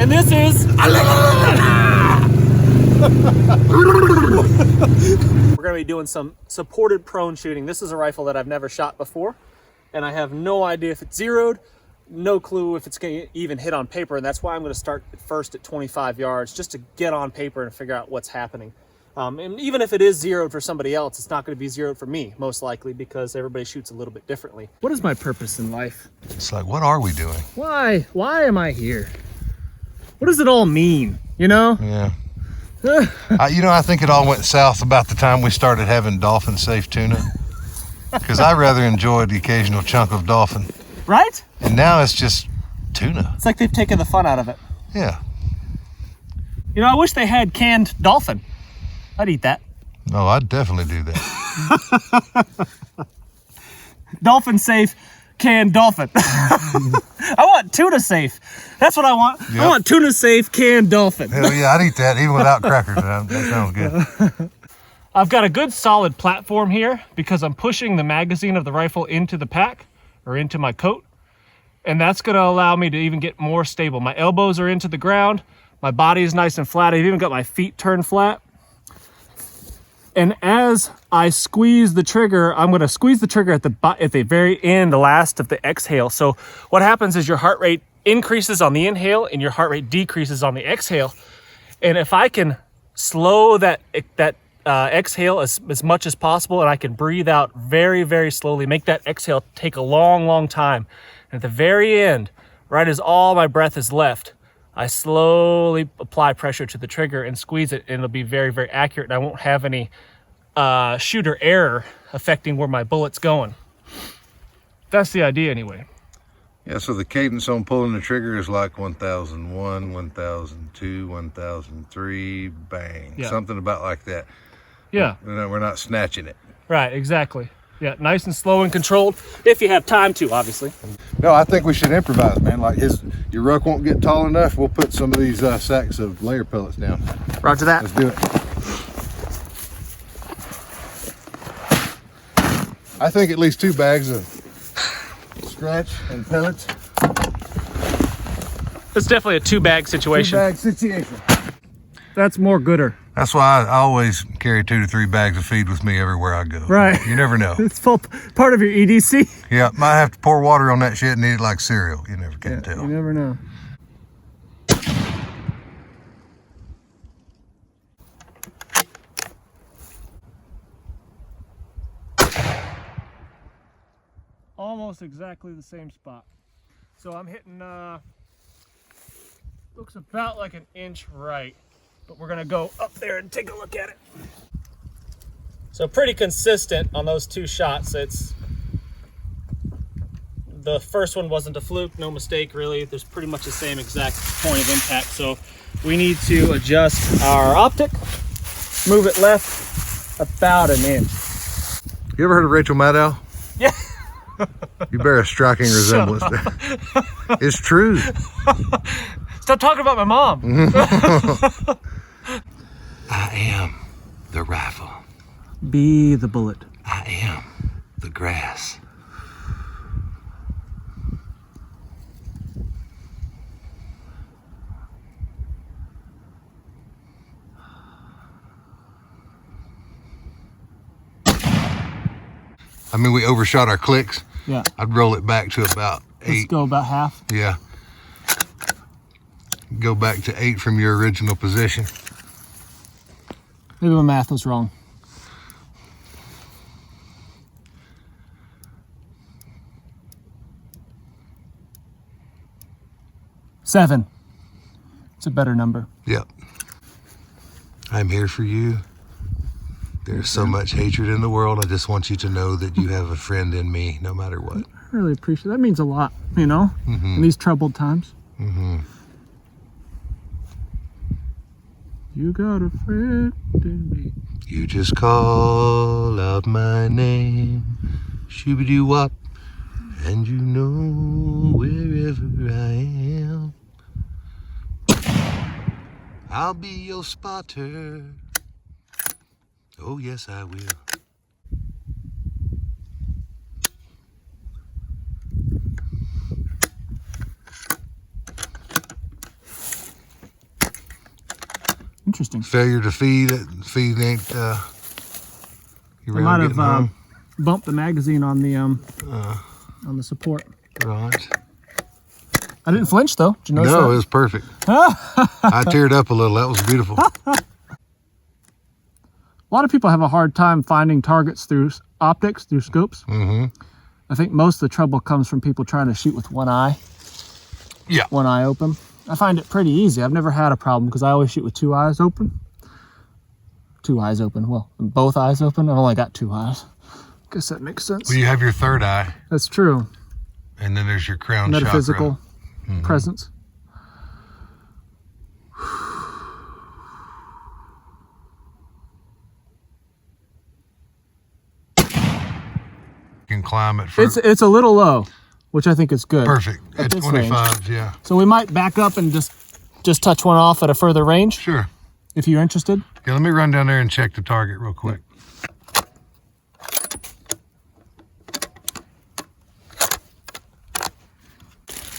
And this is... We're going to be doing some supported prone shooting. This is a rifle that I've never shot before, and I have no idea if it's zeroed, no clue if it's going to even hit on paper, and that's why I'm going to start first at 25 yards just to get on paper and figure out what's happening. And even if it is zeroed for somebody else, it's not going to be zeroed for me, most likely, because everybody shoots a little bit differently. What is my purpose in life? It's like, what are we doing? Why? Why am I here? What does it all mean, you know? Yeah. I think it all went south about the time we started having dolphin safe tuna, because I rather enjoyed the occasional chunk of dolphin. Right? And now it's just tuna. It's like they've taken the fun out of it. Yeah. You know, I wish they had canned dolphin. I'd eat that. No, I'd definitely do that. Dolphin safe, canned dolphin. I want tuna safe. That's what I want. Yep. I want tuna safe, canned dolphin. Hell yeah, I'd eat that even without crackers. That sounds good. I've got a good solid platform here because I'm pushing the magazine of the rifle into the pack or into my coat. And that's going to allow me to even get more stable. My elbows are into the ground. My body is nice and flat. I've even got my feet turned flat. And as I squeeze the trigger, I'm going to squeeze the trigger at the very end, the last of the exhale. So what happens is your heart rate increases on the inhale and your heart rate decreases on the exhale. And if I can slow that exhale as much as possible, and I can breathe out very, very slowly, make that exhale take a long, long time. And at the very end, right as all my breath is left, I slowly apply pressure to the trigger and squeeze it, and it'll be very, very accurate, and I won't have any shooter error affecting where my bullet's going. That's the idea anyway. Yeah, so the cadence on pulling the trigger is like 1001, 1002, 1003, bang. Yeah. Something about like that. Yeah. We're not snatching it. Right, exactly. Yeah, nice and slow and controlled, if you have time to, obviously. No, I think we should improvise, man. Like your ruck won't get tall enough. We'll put some of these sacks of layer pellets down. Roger that. Let's do it. I think at least 2 bags of scratch and pellets. It's definitely a 2-bag situation. 2-bag situation. That's more gooder. That's why I always carry 2 to 3 bags of feed with me everywhere I go. Right. You never know. It's part of your EDC. Yeah, might have to pour water on that shit and eat it like cereal. You never can tell. You never know. Almost exactly the same spot. So I'm hitting, looks about like an inch right. But we're gonna go up there and take a look at it. So pretty consistent on those 2 shots. The first one wasn't a fluke, no mistake really. There's pretty much the same exact point of impact. So we need to adjust our optic, move it left about an inch. You ever heard of Rachel Maddow? Yeah. You bear a striking resemblance there. It's true. Stop talking about my mom. I am the rifle. Be the bullet. I am the grass. I mean, we overshot our clicks. Yeah. I'd roll it back to about 8. Let's go about half. Yeah. Go back to 8 from your original position. Maybe my math was wrong. Seven. It's a better number. Yep. I'm here for you. There's so much hatred in the world. I just want you to know that you have a friend in me, no matter what. I really appreciate that. That means a lot, you know, in these troubled times. You got a friend in me. You just call out my name, shooby-doo-wop, and you know wherever I am, I'll be your spotter. Oh yes, I will. Interesting. Failure to feed. Feed ain't. I might have bumped the magazine on the support. Right. I didn't flinch though. Did you notice that? No, it was perfect. I teared up a little. That was beautiful. A lot of people have a hard time finding targets through optics, through scopes. Mm-hmm. I think most of the trouble comes from people trying to shoot with one eye. Yeah. One eye open. I find it pretty easy. I've never had a problem because I always shoot with 2 eyes open. 2 eyes open. Well, both eyes open. I've only got 2 eyes. Guess that makes sense. Well, you have your third eye. That's true. And then there's your crown Metaphysical chakra. presence. You can climb it. It's a little low, which I think is good. Perfect. At this 25, range. yeah. So we might back up and just touch one off at a further range. Sure. If you're interested. Yeah, let me run down there and check the target real quick.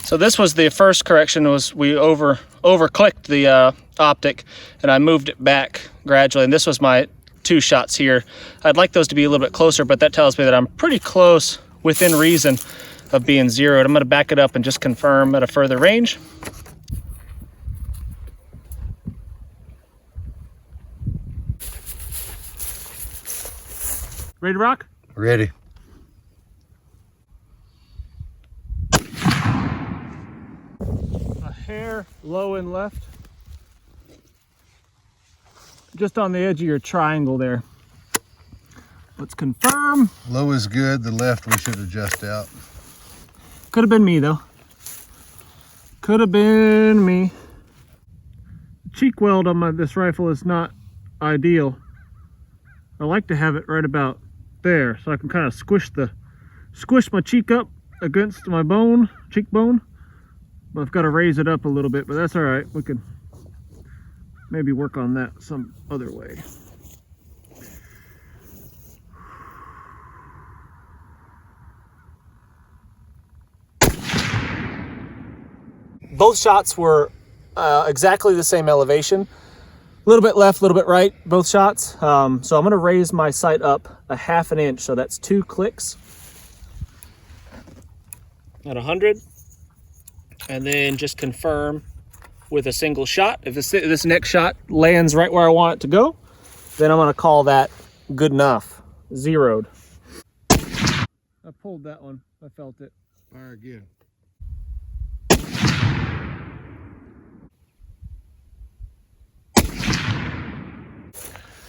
So this was the first correction, was we over clicked the optic, and I moved it back gradually, and this was my 2 shots here. I'd like those to be a little bit closer, but that tells me that I'm pretty close, within reason, of being zeroed. I'm going to back it up and just confirm at a further range. Ready to rock? Ready. A hair low and left. Just on the edge of your triangle there. Let's confirm. Low is good. The left we should adjust out. Could have been me though. Could have been me. Cheek weld on this rifle is not ideal. I like to have it right about there so I can kind of squish my cheek up against my cheekbone. But I've got to raise it up a little bit, but that's all right. We could maybe work on that some other way. Both shots were exactly the same elevation. A little bit left, a little bit right, both shots. So I'm gonna raise my sight up a 1/2 inch, so that's 2 clicks at 100. And then just confirm with a single shot. If this next shot lands right where I want it to go, then I'm gonna call that good enough, zeroed. I pulled that one, I felt it. Fire again.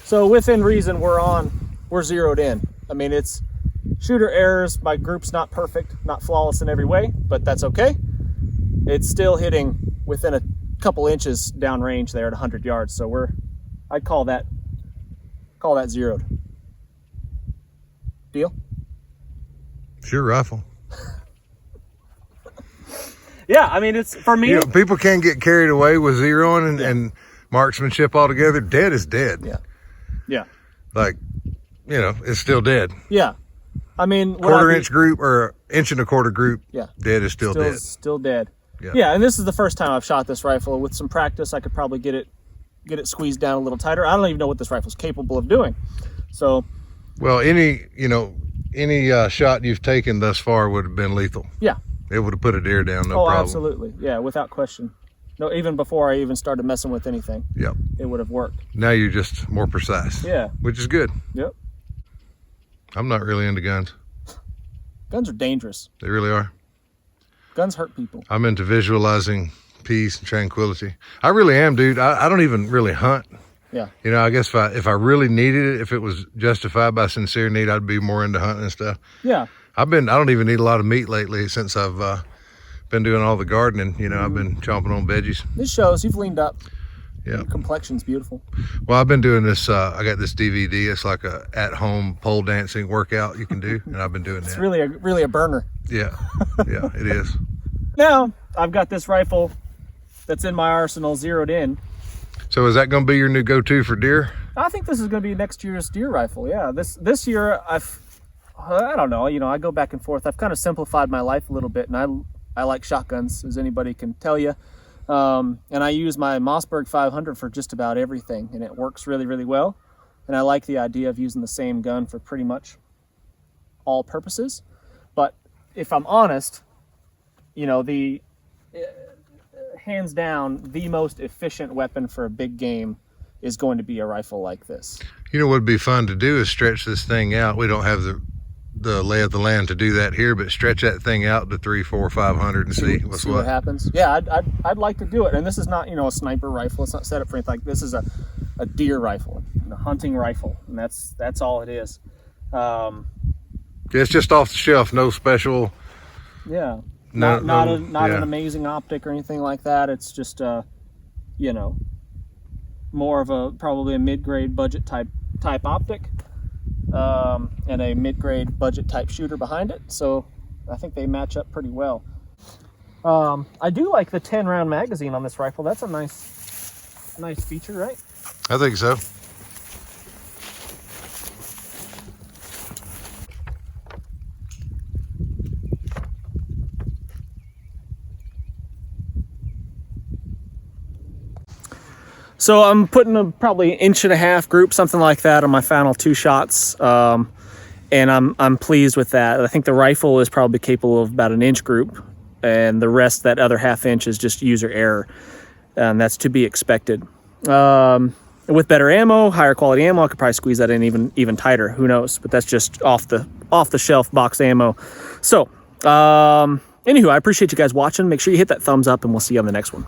So within reason, we're zeroed in. I mean, it's shooter errors. My group's not perfect, not flawless in every way, but that's okay. It's still hitting within a couple inches downrange there at 100 yards. So I'd call that zeroed. Deal? Sure, rifle. Yeah, I mean, it's for me. You know, people can't get carried away with zeroing and marksmanship altogether. Dead is dead. Yeah. Yeah. Like, you know, it's still dead. Yeah. I mean, Quarter-inch group or 1.25 group. Yeah. Dead is still dead. Still dead. Yeah. Yeah, and this is the first time I've shot this rifle. With some practice, I could probably get it squeezed down a little tighter. I don't even know what this rifle's capable of doing. So, well, any shot you've taken thus far would have been lethal. Yeah. It would have put a deer down, no problem. Absolutely. Yeah, without question. No, even before I even started messing with anything. Yep. It would have worked. Now you're just more precise. Yeah. Which is good. Yep. I'm not really into guns. Guns are dangerous. They really are. Guns hurt people. I'm into visualizing peace and tranquility. I really am, dude. I don't even really hunt. Yeah. You know, I guess if I really needed it, if it was justified by sincere need, I'd be more into hunting and stuff. Yeah. I don't even eat a lot of meat lately since I've been doing all the gardening. You know, I've been chomping on veggies. This shows you've leaned up. Yeah. Your complexion's beautiful. Well, I've been doing this. I got this DVD. It's like a at-home pole dancing workout you can do, and I've been doing that. It's really a burner. Yeah. Yeah, it is. Now, I've got this rifle that's in my arsenal zeroed in. So is that going to be your new go-to for deer? I think this is going to be next year's deer rifle. Yeah, this year I don't know. You know, I go back and forth. I've kind of simplified my life a little bit, and I like shotguns, as anybody can tell you. And I use my Mossberg 500 for just about everything, and it works really, really well. And I like the idea of using the same gun for pretty much all purposes. But if I'm honest, you know, the hands down, the most efficient weapon for a big game is going to be a rifle like this. You know what would be fun to do is stretch this thing out. We don't have the lay of the land to do that here, but stretch that thing out to 300, 400, 500 and see what happens. Yeah, I'd like to do it. And this is not, you know, a sniper rifle. It's not set up for anything. Like, this is a deer rifle, a hunting rifle, and that's all it is. It's just off the shelf, no special. Yeah, not an amazing optic or anything like that. It's just you know, more of probably a mid-grade budget type optic, and a mid-grade budget type shooter behind it. So I think they match up pretty well. I do like the 10-round magazine on this rifle. That's a nice feature, right? I think so. So I'm putting probably 1.5 inch group, something like that, on my final 2 shots, and I'm pleased with that. I think the rifle is probably capable of about 1 inch group, and the rest, that other 1/2 inch, is just user error, and that's to be expected. With better ammo, higher quality ammo, I could probably squeeze that in even tighter. Who knows? But that's just off the shelf box ammo. So, anywho, I appreciate you guys watching. Make sure you hit that thumbs up, and we'll see you on the next one.